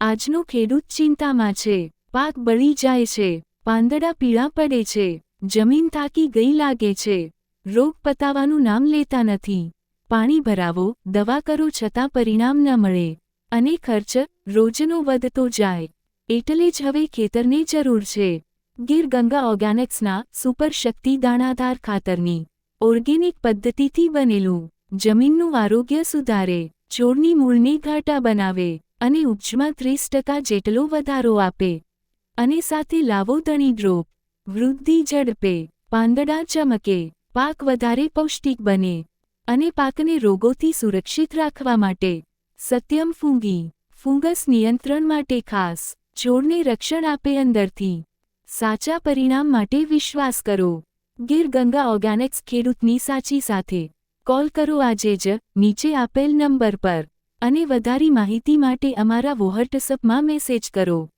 આજનો ખેડૂત ચિંતામાં છે. પાક બળી જાય છે, પાંદડા પીળા પડે છે, જમીન થાકી ગઈ લાગે છે. રોગ પતાવાનું નામ લેતા નથી. પાણી ભરાવો, દવા કરો છતાં પરિણામ ન મળે. અને ખર્ચ રોજનો વધતો જાય. એટલે જ હવે ખેતરને જરૂર છે ગીર ગંગા ઓર્ગેનિક્સના સુપર શક્તિ દાણાદાર ખાતરની. ઓર્ગેનિક પદ્ધતિથી બનેલું જમીનનું આરોગ્ય સુધારે, છોડની મૂળને ઘાટા બનાવે અને ઉપજમાં 30% જેટલો વધારો આપે. અને સાથે લાવો ધણી ડ્રોપ. વૃદ્ધિ ઝડપે, પાંદડા ચમકે, પાક વધારે પૌષ્ટિક બને. અને પાકને રોગોથી સુરક્ષિત રાખવા માટે સત્યમ ફૂંગી ફૂંગસ નિયંત્રણ માટે ખાસ. છોડને રક્ષણ આપે અંદરથી. સાચા પરિણામ માટે વિશ્વાસ કરો ગીર ગંગા ઓર્ગેનિક્સ, ખેડૂતની સાચી સાથે. કોલ કરો આજે જ નીચે આપેલ નંબર પર. અને વધારે માહિતી માટે અમારા વોટ્સએપમાં મેસેજ કરો.